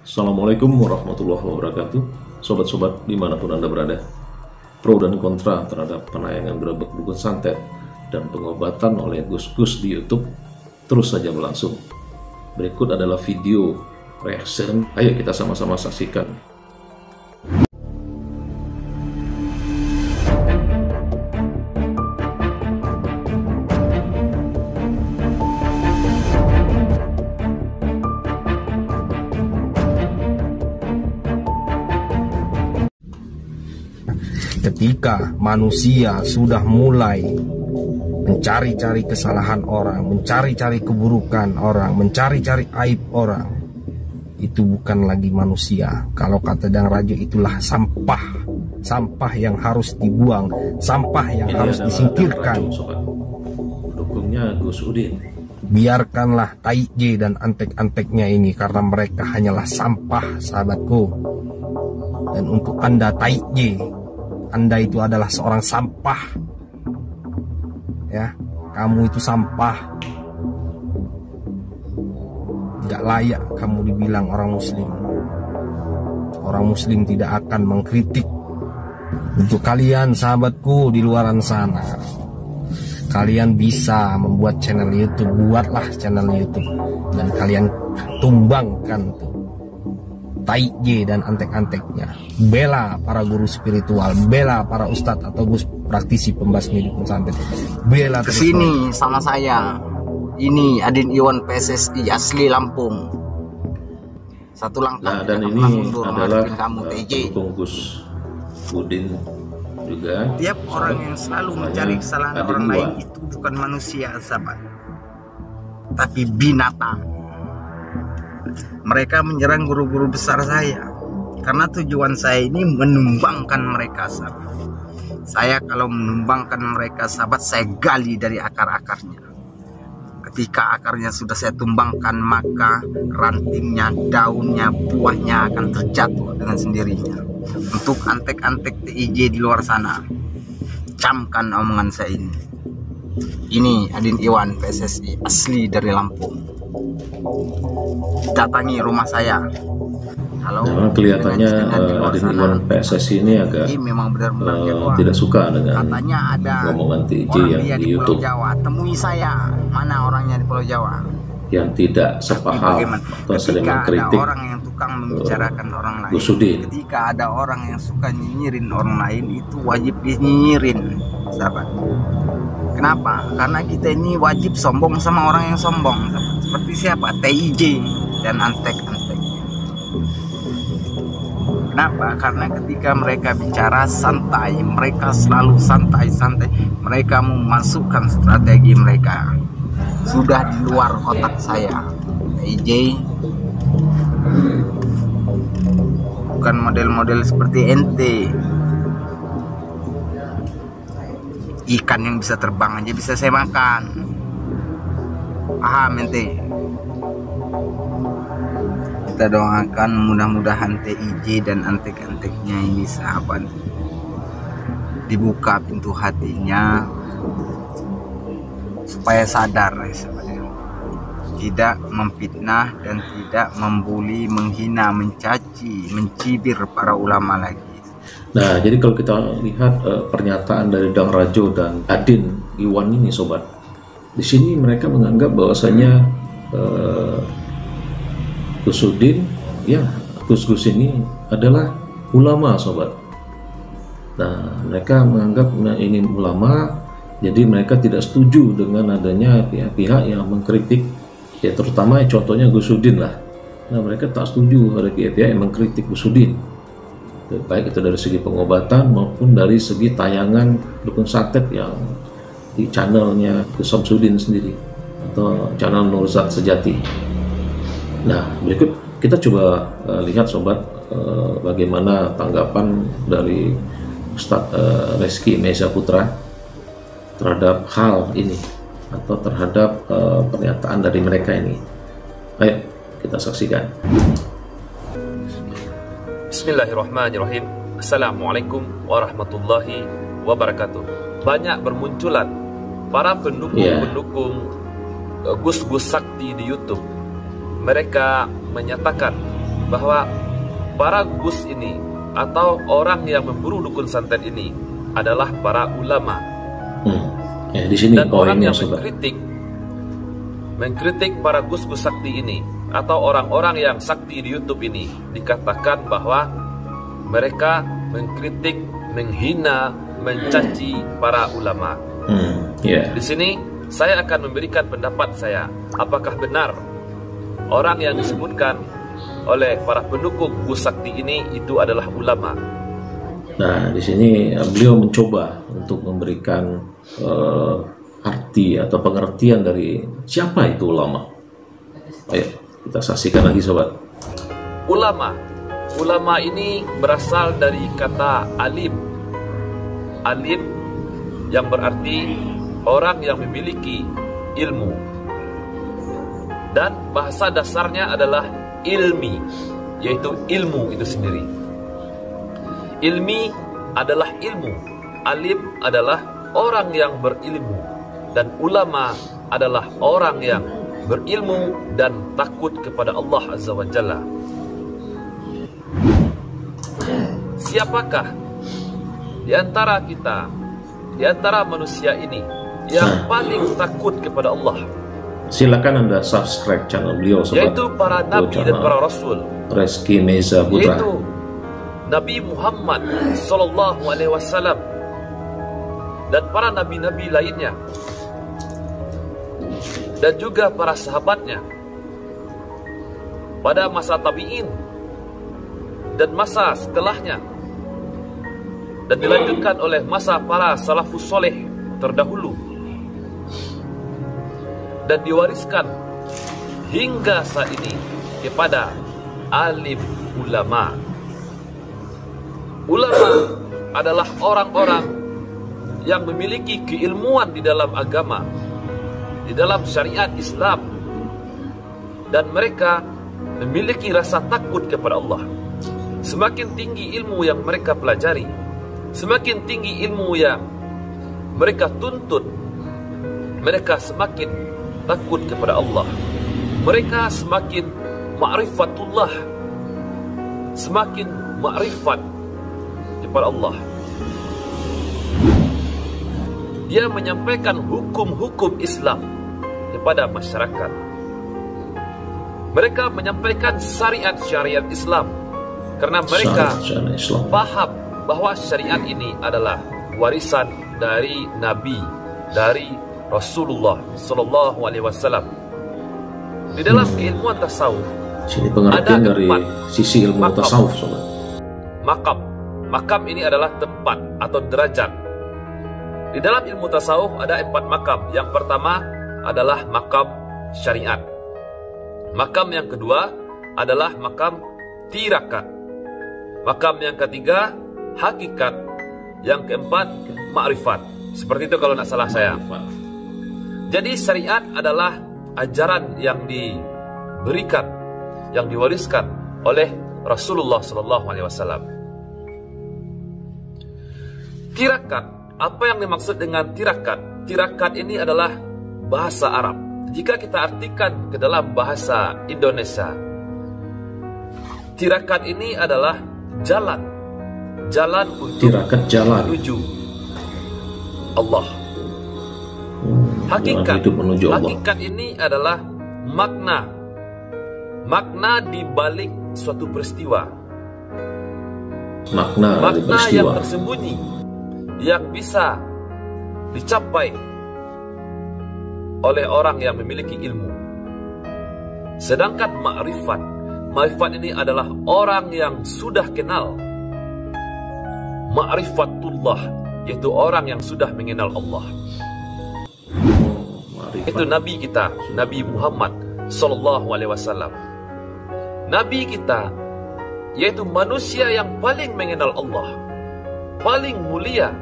Assalamualaikum warahmatullahi wabarakatuh. Sobat-sobat dimanapun Anda berada, pro dan kontra terhadap penayangan Grebek Dukun Santet dan pengobatan oleh Gus-Gus di YouTube terus saja berlangsung. Berikut adalah video reaction, ayo kita sama-sama saksikan. Ketika manusia sudah mulai mencari-cari kesalahan orang, mencari-cari keburukan orang, mencari-cari aib orang, itu bukan lagi manusia. Kalau kata Dang Rajo, itulah sampah. Sampah yang harus dibuang, sampah yang harus disingkirkan. Pendukungnya Gus Udin. Biarkanlah Tai J dan antek-anteknya ini, karena mereka hanyalah sampah, sahabatku. Dan untuk Anda Tai J, Anda itu adalah seorang sampah. Ya, kamu itu sampah. Gak layak kamu dibilang orang muslim. Orang muslim tidak akan mengkritik. Untuk kalian sahabatku di luaran sana, kalian bisa membuat channel YouTube, buatlah channel YouTube dan kalian tumbangkan tuh Tai J dan antek-anteknya. Bela para guru spiritual, bela para ustadz atau gus praktisi pembasmi dukun santet. Bela kesini sama saya. Ini Adin Iwan PSSI asli Lampung. Satu langkah. Nah, dan ini adalah pendukung Gus Udin juga. Tiap orang yang selalu mencari kesalahan orang lain itu bukan manusia, sahabat, tapi binatang. Mereka menyerang guru-guru besar saya karena tujuan saya ini menumbangkan mereka, sahabat. Saya kalau menumbangkan mereka, sahabat, saya gali dari akar-akarnya. Ketika akarnya sudah saya tumbangkan, maka rantingnya, daunnya, buahnya akan terjatuh dengan sendirinya. Untuk antek-antek TIJ di luar sana, camkan omongan saya ini. Ini Adin Iwan PSSI asli dari Lampung. Datangi rumah saya. Halo. Memang kelihatannya Adin Iwan PSSI ini agak memang benar-benar tidak suka dengan katanya ada ngomongan TJ yang di YouTube. Jawa. Temui saya. Mana orangnya di Pulau Jawa? Yang tidak sepaham atau sering mengkritik orang yang tukang membicarakan orang lain. Gus Udin. Ketika ada orang yang suka nyinyirin orang lain, itu wajib dinyinyirin, sahabat. Kenapa? Karena kita ini wajib sombong sama orang yang sombong, sahabat. Seperti siapa? TIJ dan antek-anteknya. Kenapa? Karena ketika mereka bicara santai, mereka selalu santai-santai. Mereka memasukkan strategi mereka. Sudah di luar otak saya. TIJ bukan model-model seperti ente. Ikan yang bisa terbang aja bisa saya makan. Paham ente? Kita doakan mudah-mudahan TIJ dan antek-anteknya ini, sahabat, dibuka pintu hatinya supaya sadar, sahabat, tidak memfitnah dan tidak membuli, menghina, mencaci, mencibir para ulama lagi. Nah, jadi kalau kita lihat pernyataan dari Dang Rajo dan Adin Iwan ini, sobat, di sini mereka menganggap bahwasanya Gus Udin, ya, Gus-Gus ini adalah ulama, sobat. Nah, mereka menganggap ini ulama, jadi mereka tidak setuju dengan adanya pihak-pihak yang mengkritik, ya terutama contohnya Gus Udin lah. Nah, mereka tak setuju ada pihak-pihak yang mengkritik Gus Udin, baik itu dari segi pengobatan maupun dari segi tayangan dukun santet yang di channelnya Gus Samsudin sendiri atau channel Nurzat Sejati. Nah, berikut kita coba lihat, sobat, bagaimana tanggapan dari Ustadz Reski Meza Putra terhadap hal ini atau terhadap pernyataan dari mereka ini. Ayo kita saksikan. Bismillahirrahmanirrahim. Assalamualaikum warahmatullahi wabarakatuh. Banyak bermunculan para pendukung Gus-Gus Sakti di YouTube. Mereka menyatakan bahwa para gus ini atau orang yang memburu dukun santet ini adalah para ulama. Ya, di sini dan orang poinnya, yang mengkritik para gus-gus sakti ini atau orang-orang yang sakti di YouTube ini dikatakan bahwa mereka mengkritik, menghina, mencaci para ulama. Di sini saya akan memberikan pendapat saya, apakah benar orang yang disebutkan oleh para pendukung gus sakti ini itu adalah ulama. Nah, di sini beliau mencoba untuk memberikan arti atau pengertian dari siapa itu ulama. Ayo kita saksikan lagi sobat. Ulama ini berasal dari kata alim. Alim yang berarti orang yang memiliki ilmu. Dan bahasa dasarnya adalah ilmi, yaitu ilmu itu sendiri. Ilmi adalah ilmu. Alim adalah orang yang berilmu. Dan ulama adalah orang yang berilmu dan takut kepada Allah Azza wa Jalla. Siapakah di antara kita, di antara manusia ini yang paling takut kepada Allah? Silakan Anda subscribe channel beliau sobat. Yaitu para nabi dan para rasul. Reski Meza Putra. Yaitu Nabi Muhammad sallallahu alaihi wasallam dan para nabi-nabi lainnya. Dan juga para sahabatnya pada masa tabi'in dan masa setelahnya, dan dilanjutkan oleh masa para salafus soleh terdahulu, dan diwariskan hingga saat ini kepada alim ulama. Ulama adalah orang-orang yang memiliki keilmuan di dalam agama, di dalam syariat Islam, dan mereka memiliki rasa takut kepada Allah. Semakin tinggi ilmu yang mereka pelajari, semakin tinggi ilmu yang mereka tuntut, mereka semakin takut kepada Allah. Mereka semakin ma'rifatullah, semakin ma'rifat kepada Allah. Dia menyampaikan hukum-hukum Islam kepada masyarakat. Mereka menyampaikan syariat-syariat Islam karena mereka paham bahwa syariat ini adalah warisan dari Nabi, dari Rasulullah Sallallahu Alaihi Wasallam. Di dalam keilmuan tasawuf, sini pengertian dari sisi ilmu tasawuf, sobat. Makam ini adalah tempat atau derajat. Di dalam ilmu tasawuf ada 4 makam. Yang pertama adalah makam syariat. Makam yang kedua adalah makam tirakat. Makam yang ketiga hakikat. Yang keempat ma'rifat. Seperti itu kalau tidak salah saya. Jadi syariat adalah ajaran yang diberikan, yang diwariskan oleh Rasulullah SAW. Tirakat, apa yang dimaksud dengan tirakat? Tirakat ini adalah bahasa Arab. Jika kita artikan ke dalam bahasa Indonesia, tirakat ini adalah jalan untuk menuju Allah. Hakikat ini adalah makna di balik suatu peristiwa. Makna yang tersembunyi, yang bisa dicapai oleh orang yang memiliki ilmu. Sedangkan ma'rifat ini adalah orang yang sudah kenal ma'rifatullah, yaitu orang yang sudah mengenal Allah. Itu Nabi kita, Nabi Muhammad Sallallahu Alaihi Wasallam. Nabi kita yaitu manusia yang paling mengenal Allah, paling mulia.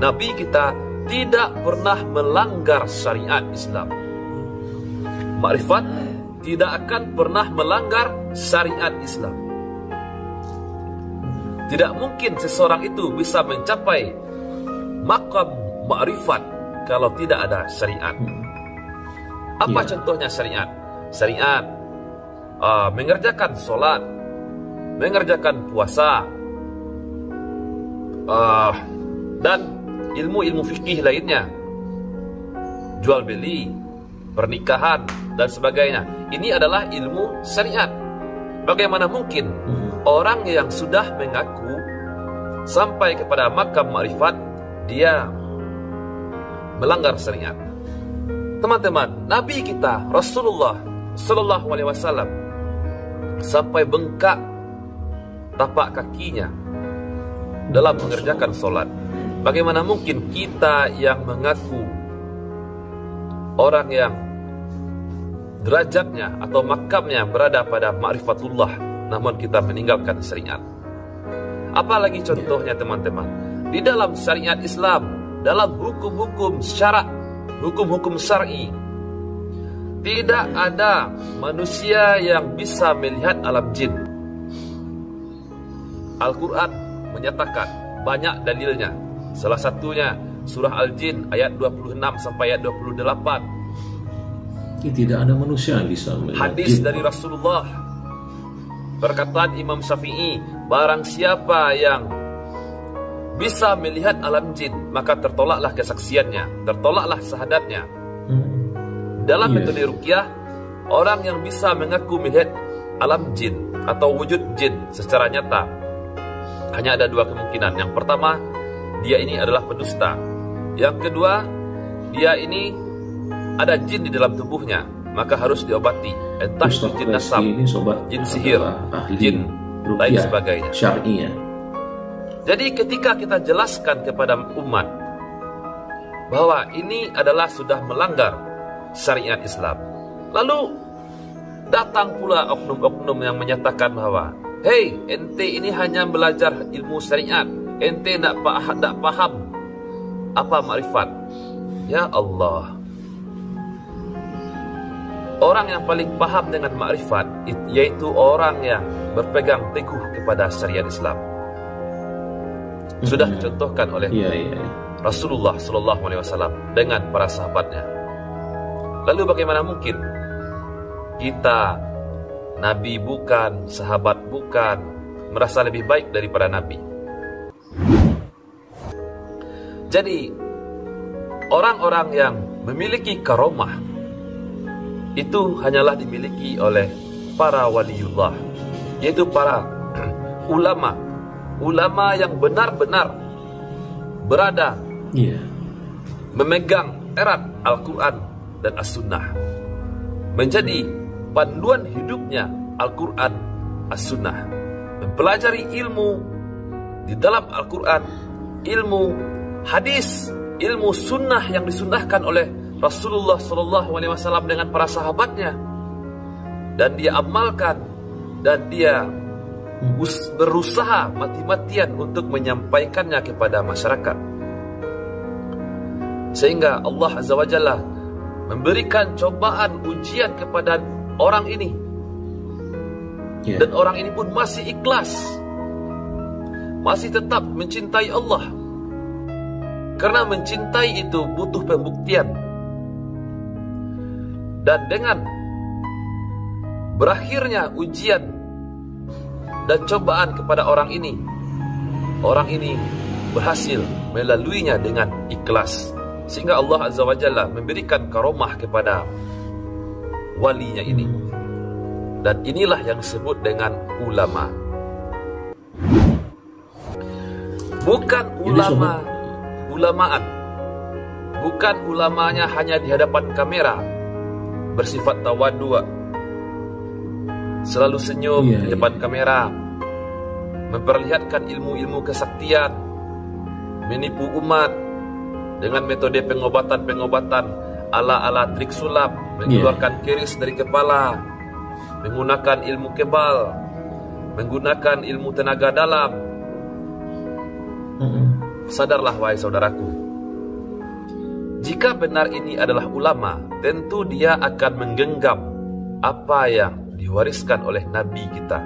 Nabi kita tidak pernah melanggar syariat Islam. Ma'rifat tidak akan pernah melanggar syariat Islam. Tidak mungkin seseorang itu bisa mencapai maqam ma'rifat kalau tidak ada syariat. Apa contohnya syariat? Syariat mengerjakan sholat, mengerjakan puasa, dan ilmu-ilmu fikih lainnya, jual beli, pernikahan, dan sebagainya. Ini adalah ilmu syariat. Bagaimana mungkin orang yang sudah mengaku sampai kepada makam ma'rifat dia melanggar syariat? Teman-teman, Nabi kita Rasulullah Sallallahu Alaihi Wasallam sampai bengkak tapak kakinya dalam mengerjakan sholat. Bagaimana mungkin kita yang mengaku orang yang derajatnya atau makamnya berada pada ma'rifatullah, namun kita meninggalkan syariat? Apalagi contohnya teman-teman, di dalam syariat Islam, dalam hukum-hukum syarak, hukum-hukum syar'i, tidak ada manusia yang bisa melihat alam jin. Al-Quran menyatakan banyak dalilnya. Salah satunya surah Al-Jin ayat 26 sampai ayat 28. Tidak ada manusia yang bisa melihat Hadis jin. dari Rasulullah, perkataan Imam Syafi'i, barang siapa yang bisa melihat alam jin, maka tertolaklah kesaksiannya, tertolaklah syahadatnya. Dalam metode ruqyah, orang yang bisa mengaku melihat alam jin atau wujud jin secara nyata, hanya ada dua kemungkinan. Yang pertama, dia ini adalah pendusta. Yang kedua, dia ini ada jin di dalam tubuhnya, maka harus diobati. Entah itu jin nasab, jin sihir, jin lain sebagainya. Syar'inya. Jadi ketika kita jelaskan kepada umat bahwa ini adalah sudah melanggar syariat Islam, lalu datang pula oknum-oknum yang menyatakan bahwa, hei, ente ini hanya belajar ilmu syariat, ente tidak paham apa makrifat. Ya Allah, orang yang paling paham dengan makrifat yaitu orang yang berpegang teguh kepada syariat Islam. Sudah dicontohkan oleh Rasulullah Sallallahu Alaihi Wasallam dengan para sahabatnya. Lalu bagaimana mungkin kita, Nabi bukan, sahabat bukan, merasa lebih baik daripada Nabi? Jadi orang-orang yang memiliki karomah itu hanyalah dimiliki oleh para waliullah, yaitu para ulama. Ulama yang benar-benar berada memegang erat Al-Quran dan As-Sunnah, menjadi panduan hidupnya Al-Quran, As-Sunnah, mempelajari ilmu di dalam Al-Quran, ilmu hadis, ilmu sunnah yang disunnahkan oleh Rasulullah SAW dengan para sahabatnya, dan dia amalkan, dan dia berusaha mati-matian untuk menyampaikannya kepada masyarakat, sehingga Allah Azza wa Jalla memberikan cobaan, ujian kepada orang ini, dan orang ini pun masih ikhlas, masih tetap mencintai Allah. Karena mencintai itu butuh pembuktian, dan dengan berakhirnya ujian dan cobaan kepada orang ini berhasil melaluinya dengan ikhlas, sehingga Allah Azza wa Jalla memberikan karomah kepada walinya ini. Dan inilah yang disebut dengan ulama. Bukan ulamaan, bukan ulamanya hanya di hadapan kamera bersifat tawadu', selalu senyum di depan kamera, memperlihatkan ilmu-ilmu kesaktian, menipu umat dengan metode pengobatan-pengobatan ala-ala trik sulap, mengeluarkan keris dari kepala, menggunakan ilmu kebal, menggunakan ilmu tenaga dalam. Sadarlah wahai saudaraku, jika benar ini adalah ulama, tentu dia akan menggenggam apa yang diwariskan oleh Nabi kita.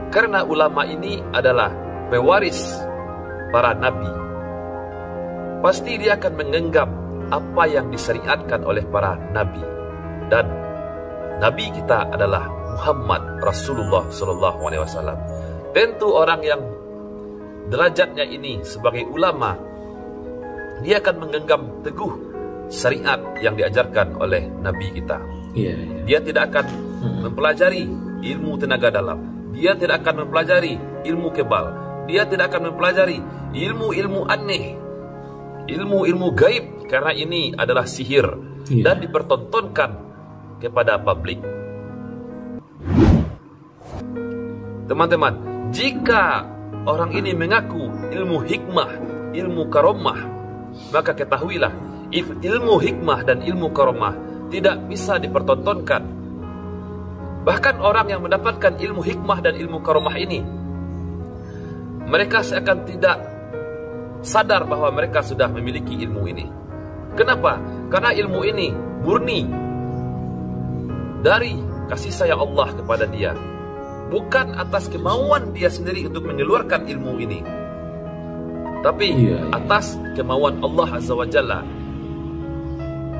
Karena ulama ini adalah pewaris para Nabi, pasti dia akan menggenggam apa yang disyariatkan oleh para Nabi. Dan Nabi kita adalah Muhammad Rasulullah SAW. Tentu orang yang derajatnya ini sebagai ulama, dia akan menggenggam teguh syariat yang diajarkan oleh Nabi kita. Dia tidak akan mempelajari ilmu tenaga dalam. Dia tidak akan mempelajari ilmu kebal. Dia tidak akan mempelajari ilmu-ilmu aneh, ilmu-ilmu gaib, karena ini adalah sihir dan dipertontonkan kepada publik. Teman-teman, jika orang ini mengaku ilmu hikmah, ilmu karomah, maka ketahuilah ilmu hikmah dan ilmu karomah tidak bisa dipertontonkan. Bahkan orang yang mendapatkan ilmu hikmah dan ilmu karomah ini, mereka seakan tidak sadar bahwa mereka sudah memiliki ilmu ini. Kenapa? Karena ilmu ini murni dari kasih sayang Allah kepada dia, bukan atas kemauan dia sendiri untuk mengeluarkan ilmu ini, tapi atas kemauan Allah Azza wa Jalla.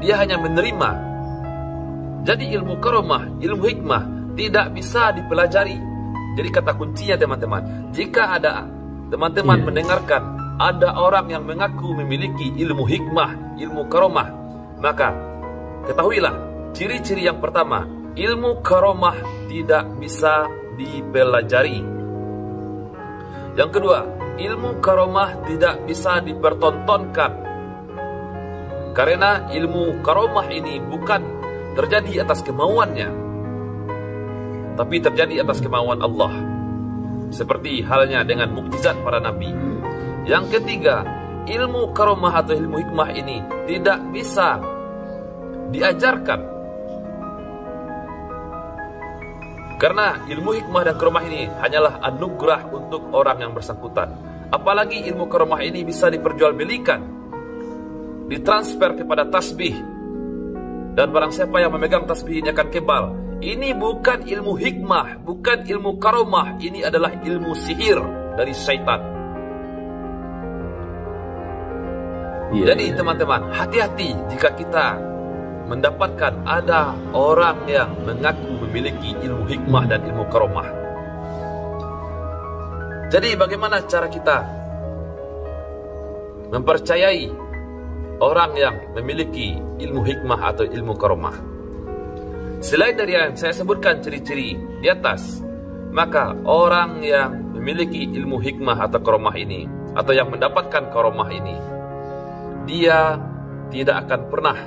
Dia hanya menerima. Jadi ilmu karomah, ilmu hikmah tidak bisa dipelajari. Jadi kata kuncinya teman-teman, jika ada teman-teman mendengarkan ada orang yang mengaku memiliki ilmu hikmah, ilmu karomah, maka ketahuilah ciri-ciri yang pertama, ilmu karomah tidak bisa dipelajari. Yang kedua, ilmu karomah tidak bisa dipertontonkan. Karena ilmu karomah ini bukan terjadi atas kemauannya, tapi terjadi atas kemauan Allah. Seperti halnya dengan mukjizat para nabi. Yang ketiga, ilmu karomah atau ilmu hikmah ini tidak bisa diajarkan. Karena ilmu hikmah dan karomah ini hanyalah anugerah untuk orang yang bersangkutan. Apalagi ilmu karomah ini bisa diperjualbelikan, ditransfer kepada tasbih, dan barang siapa yang memegang tasbih ini akan kebal. Ini bukan ilmu hikmah, bukan ilmu karomah, ini adalah ilmu sihir dari syaitan. Jadi teman-teman, hati-hati jika kita mendapatkan ada orang yang mengaku memiliki ilmu hikmah dan ilmu karomah. Jadi bagaimana cara kita mempercayai orang yang memiliki ilmu hikmah atau ilmu karomah? Selain dari yang saya sebutkan ciri-ciri di atas, maka orang yang memiliki ilmu hikmah atau karomah ini, atau yang mendapatkan karomah ini, dia tidak akan pernah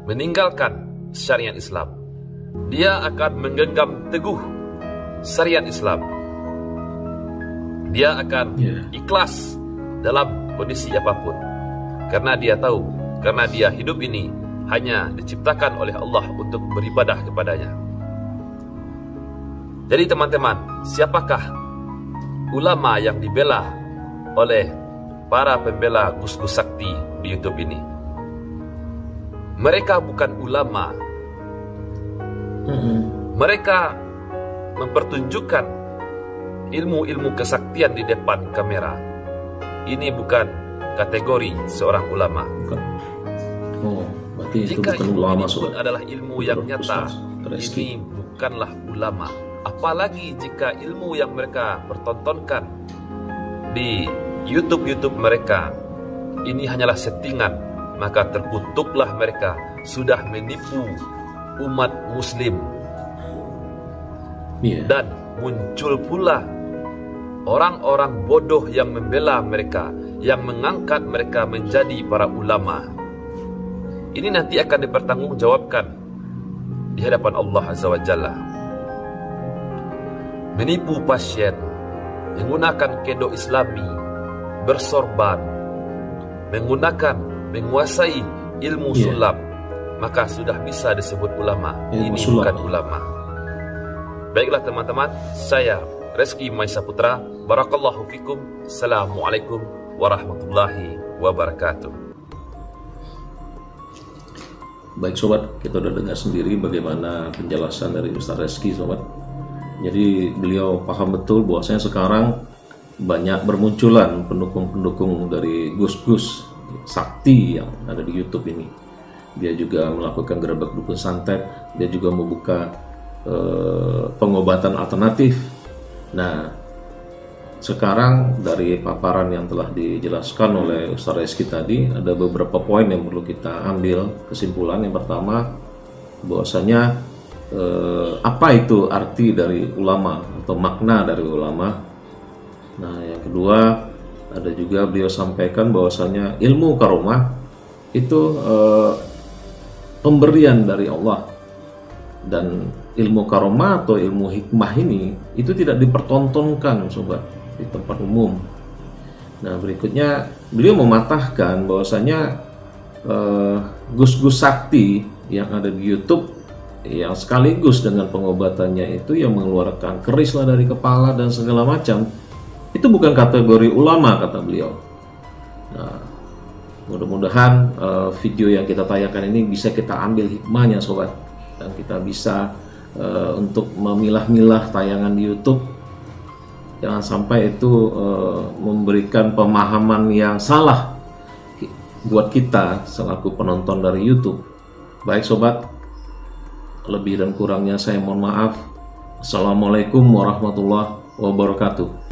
meninggalkan syariat Islam. Dia akan menggenggam teguh syariat Islam. Dia akan ikhlas dalam kondisi apapun, karena dia tahu, karena dia hidup ini hanya diciptakan oleh Allah untuk beribadah kepadanya. Jadi teman-teman, siapakah ulama yang dibela oleh para pembela Gus-Gus Sakti di YouTube ini? Mereka bukan ulama. Mereka mempertunjukkan ilmu-ilmu kesaktian di depan kamera. Ini bukan kategori seorang ulama. Berarti itu jika bukan ilmu ulama, ini pun adalah ilmu yang nyata, ini bukanlah ulama. Apalagi jika ilmu yang mereka pertontonkan di YouTube mereka ini hanyalah settingan, maka terkutuklah mereka sudah menipu umat muslim. Dan muncul pula orang-orang bodoh yang membela mereka, yang mengangkat mereka menjadi para ulama. Ini nanti akan dipertanggungjawabkan di hadapan Allah Azza wa Jalla. Menipu pasien, menggunakan kedok islami, bersorban, menguasai ilmu sulap, maka sudah bisa disebut ulama. Ini bukan ulama. Baiklah teman-teman, saya Reski Maisa Putra, barakallahu fikum. Assalamualaikum warahmatullahi wabarakatuh. Baik sobat, kita udah dengar sendiri bagaimana penjelasan dari Ustaz Reski sobat. Jadi beliau paham betul bahwasanya sekarang banyak bermunculan pendukung-pendukung dari Gus-Gus Sakti yang ada di YouTube ini. dia juga melakukan gerebek dukun santet, dia juga membuka pengobatan alternatif. Nah, sekarang dari paparan yang telah dijelaskan oleh Ustaz Reski tadi, ada beberapa poin yang perlu kita ambil kesimpulan. Yang pertama, bahwasanya apa itu arti dari ulama atau makna dari ulama. Nah, yang kedua, ada juga beliau sampaikan bahwasanya ilmu karomah itu pemberian dari Allah, dan ilmu karomah atau ilmu hikmah ini itu tidak dipertontonkan sobat di tempat umum. Nah, berikutnya beliau mematahkan bahwasanya gus-gus sakti yang ada di YouTube yang sekaligus dengan pengobatannya itu yang mengeluarkan keris lah dari kepala dan segala macam, itu bukan kategori ulama kata beliau. Nah, mudah-mudahan video yang kita tayangkan ini bisa kita ambil hikmahnya sobat, dan kita bisa untuk memilah-milah tayangan di YouTube. Jangan sampai itu memberikan pemahaman yang salah buat kita selaku penonton dari YouTube. Baik sobat, lebih dan kurangnya saya mohon maaf. Assalamualaikum warahmatullahi wabarakatuh.